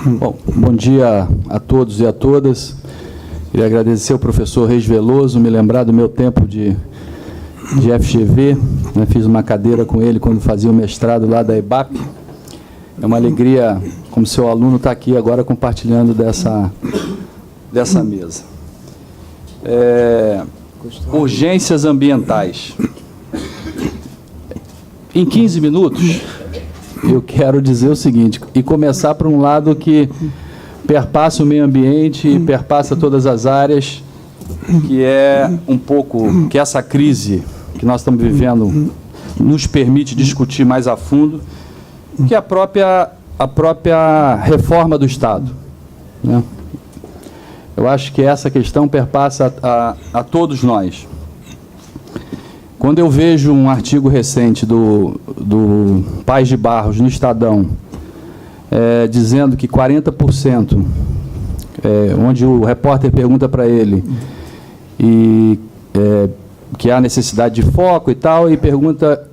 Bom dia a todos e a todas. Queria agradecer ao professor Reis Veloso, me lembrar do meu tempo de FGV, né? Fiz uma cadeira com ele quando fazia o mestrado lá da EBAP. É uma alegria, como seu aluno, estar aqui agora compartilhando dessa mesa. Urgências ambientais. Em 15 minutos, eu quero dizer o seguinte, e começar por um lado que perpassa o meio ambiente e perpassa todas as áreas, que é um pouco que essa crise que nós estamos vivendo nos permite discutir mais a fundo, que é a própria reforma do Estado, né? Eu acho que essa questão perpassa a todos nós. Quando eu vejo um artigo recente do Paes de Barros, no Estadão, dizendo que 40%, onde o repórter pergunta para ele que há necessidade de foco e tal, e pergunta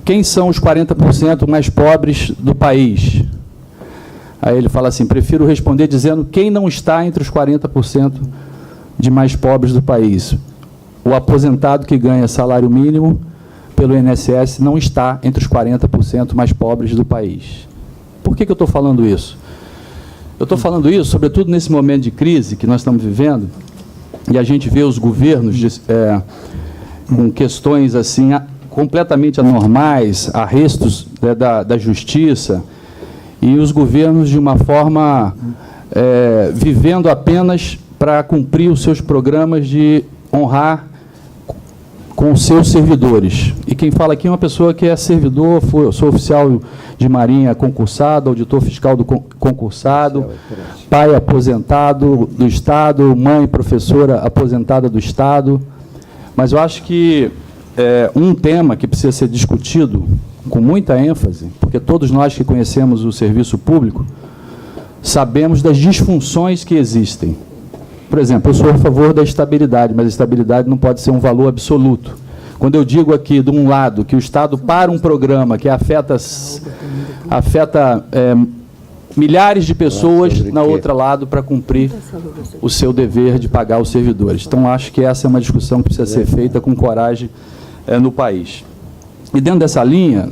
quem são os 40% mais pobres do país. Aí ele fala assim, prefiro responder dizendo quem não está entre os 40% de mais pobres do país. O aposentado que ganha salário mínimo pelo INSS não está entre os 40% mais pobres do país. Por que eu estou falando isso? Eu estou falando isso, sobretudo nesse momento de crise que nós estamos vivendo, e a gente vê os governos com questões assim completamente anormais, arrestos da justiça, e os governos de uma forma vivendo apenas para cumprir os seus programas de honrar com os seus servidores. E quem fala aqui é uma pessoa que é servidor, sou oficial de marinha concursado, auditor fiscal concursado, pai aposentado do Estado, mãe professora aposentada do Estado. Mas eu acho que um tema que precisa ser discutido com muita ênfase, porque todos nós que conhecemos o serviço público sabemos das disfunções que existem. Por exemplo, eu sou a favor da estabilidade, mas a estabilidade não pode ser um valor absoluto. Quando eu digo aqui, de um lado, que o Estado para um programa que afeta milhares de pessoas, na outra lado, para cumprir o seu dever de pagar os servidores. Então, acho que essa é uma discussão que precisa ser feita com coragem no país. E dentro dessa linha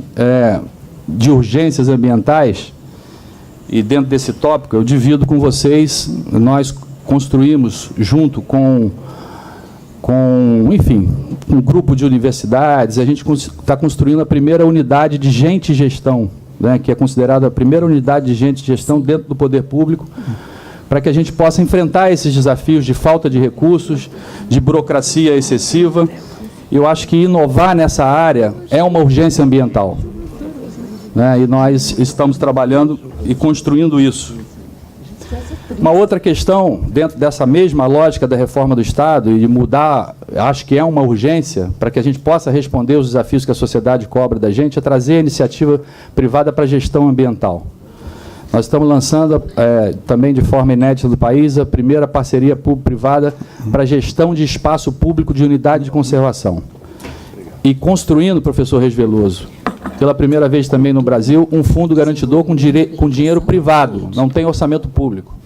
de urgências ambientais, e dentro desse tópico, eu divido com vocês, nós construímos junto com enfim, um grupo de universidades, a gente está construindo a primeira unidade de gente e gestão, né, que é considerada a primeira unidade de gente e gestão dentro do poder público, para que a gente possa enfrentar esses desafios de falta de recursos, de burocracia excessiva. Eu acho que inovar nessa área é uma urgência ambiental, né, e nós estamos trabalhando e construindo isso. Uma outra questão, dentro dessa mesma lógica da reforma do Estado, e de mudar, acho que é uma urgência, para que a gente possa responder os desafios que a sociedade cobra da gente, é trazer a iniciativa privada para a gestão ambiental. Nós estamos lançando, também de forma inédita do país, a primeira parceria público-privada para a gestão de espaço público de unidade de conservação. E construindo, professor Reis Veloso, pela primeira vez também no Brasil, um fundo garantidor com dinheiro privado, não tem orçamento público.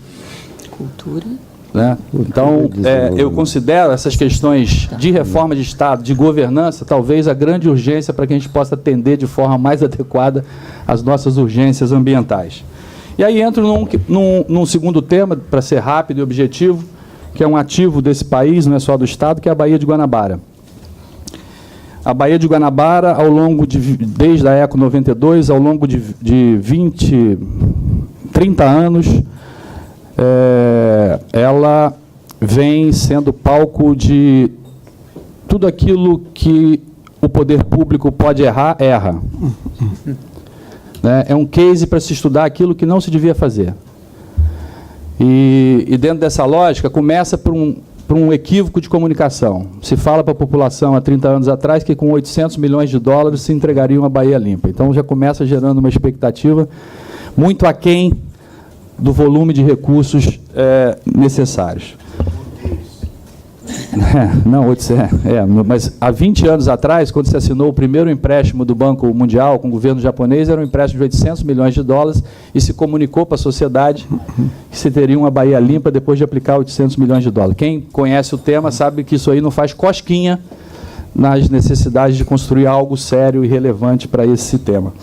Cultura. Né? Então, eu considero essas questões de reforma de Estado, de governança, talvez a grande urgência para que a gente possa atender de forma mais adequada as nossas urgências ambientais. E aí entro num segundo tema, para ser rápido e objetivo, que é um ativo desse país, não é só do Estado, que é a Baía de Guanabara. A Baía de Guanabara, desde a ECO 92, ao longo de 30 anos, ela vem sendo palco de tudo aquilo que o poder público pode errar, erra. É um case para se estudar aquilo que não se devia fazer. E dentro dessa lógica, começa por um equívoco de comunicação. Se fala para a população há 30 anos atrás que com 800 milhões de dólares se entregaria uma Baía limpa. Então já começa gerando uma expectativa muito aquém do volume de recursos necessários. Não, mas há 20 anos atrás, quando se assinou o primeiro empréstimo do Banco Mundial com o governo japonês, era um empréstimo de 800 milhões de dólares e se comunicou para a sociedade que se teria uma Bahia limpa depois de aplicar 800 milhões de dólares. Quem conhece o tema sabe que isso aí não faz cosquinha nas necessidades de construir algo sério e relevante para esse tema.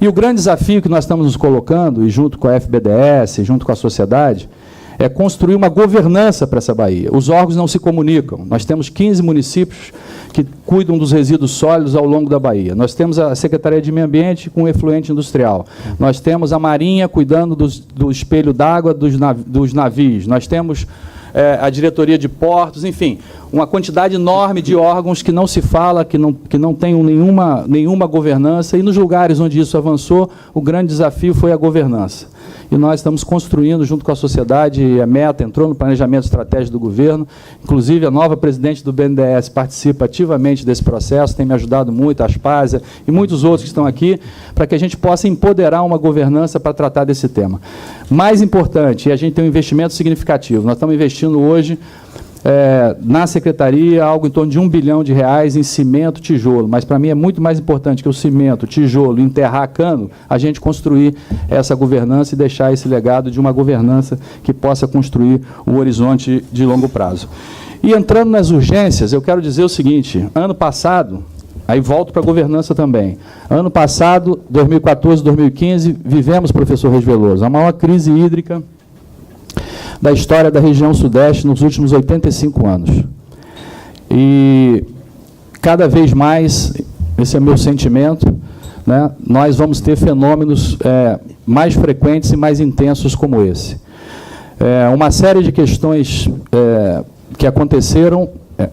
E o grande desafio que nós estamos nos colocando, e junto com a FBDS, junto com a sociedade, é construir uma governança para essa Bahia. Os órgãos não se comunicam. Nós temos 15 municípios que cuidam dos resíduos sólidos ao longo da Bahia. Nós temos a Secretaria de Meio Ambiente com o efluente industrial. Nós temos a Marinha cuidando do espelho d'água dos navios. Nós temos a diretoria de portos, enfim, uma quantidade enorme de órgãos que não se fala, que não tenham nenhuma governança, e nos lugares onde isso avançou, o grande desafio foi a governança. E nós estamos construindo, junto com a sociedade, a meta entrou no planejamento estratégico do governo, inclusive a nova presidente do BNDES participa ativamente desse processo, tem me ajudado muito, a Aspásia e muitos outros que estão aqui, para que a gente possa empoderar uma governança para tratar desse tema. Mais importante, e a gente tem um investimento significativo, nós estamos investindo hoje na Secretaria algo em torno de R$1 bilhão em cimento, tijolo, mas para mim é muito mais importante que o cimento, tijolo, enterrar cano, a gente construir essa governança e deixar esse legado de uma governança que possa construir o horizonte de longo prazo. E entrando nas urgências, eu quero dizer o seguinte, ano passado, aí volto para a governança também, ano passado, 2014, 2015, vivemos, professor Reis Veloso, a maior crise hídrica da história da região sudeste nos últimos 85 anos. E cada vez mais, esse é meu sentimento, né, nós vamos ter fenômenos mais frequentes e mais intensos como esse. Uma série de questões que aconteceram,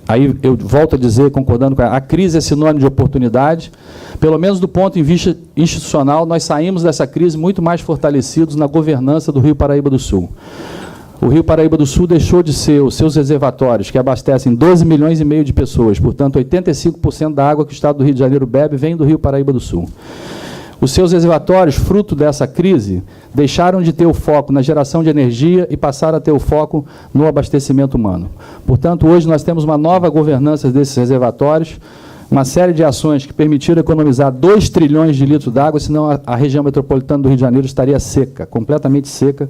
aí eu volto a dizer, concordando com a crise é sinônimo de oportunidade, pelo menos do ponto de vista institucional, nós saímos dessa crise muito mais fortalecidos na governança do Rio Paraíba do Sul. O Rio Paraíba do Sul deixou de ser os seus reservatórios, que abastecem 12 milhões e meio de pessoas, portanto, 85% da água que o Estado do Rio de Janeiro bebe vem do Rio Paraíba do Sul. Os seus reservatórios, fruto dessa crise, deixaram de ter o foco na geração de energia e passaram a ter o foco no abastecimento humano. Portanto, hoje nós temos uma nova governança desses reservatórios, uma série de ações que permitiram economizar 2 trilhões de litros d'água, senão a região metropolitana do Rio de Janeiro estaria seca, completamente seca,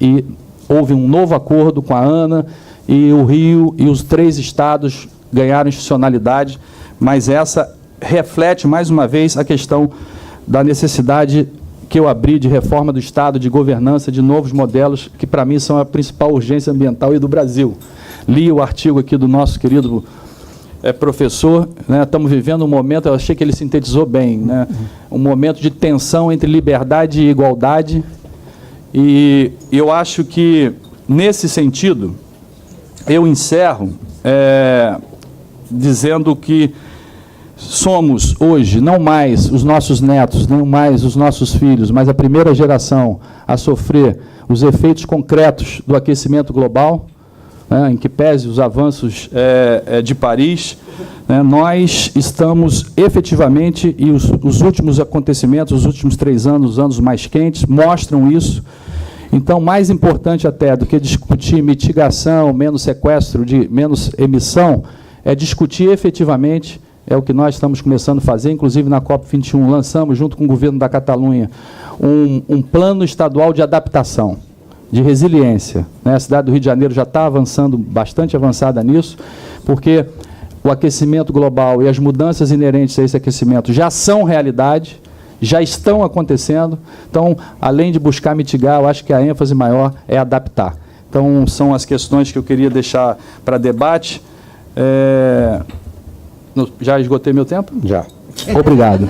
e houve um novo acordo com a ANA, e o Rio e os 3 estados ganharam institucionalidade, mas essa reflete, mais uma vez, a questão da necessidade que eu abri de reforma do Estado, de governança, de novos modelos, que para mim são a principal urgência ambiental e do Brasil. Li o artigo aqui do nosso querido professor, né, estamos vivendo um momento, eu achei que ele sintetizou bem, né, um momento de tensão entre liberdade e igualdade. E eu acho que, nesse sentido, eu encerro dizendo que somos, hoje, não mais os nossos netos, não mais os nossos filhos, mas a primeira geração a sofrer os efeitos concretos do aquecimento global, né, em que pese os avanços de Paris, né, nós estamos efetivamente, e os últimos acontecimentos, os últimos 3 anos, os anos mais quentes, mostram isso. Então, mais importante até do que discutir mitigação, menos sequestro, menos emissão, é discutir efetivamente, é o que nós estamos começando a fazer, inclusive na COP21, lançamos, junto com o governo da Catalunha, um plano estadual de adaptação, de resiliência, né? A cidade do Rio de Janeiro já está avançando, bastante avançada nisso, porque o aquecimento global e as mudanças inerentes a esse aquecimento já são realidade, já estão acontecendo. Então, além de buscar mitigar, eu acho que a ênfase maior é adaptar. Então, são as questões que eu queria deixar para debate. Já esgotei meu tempo? Já. Obrigado.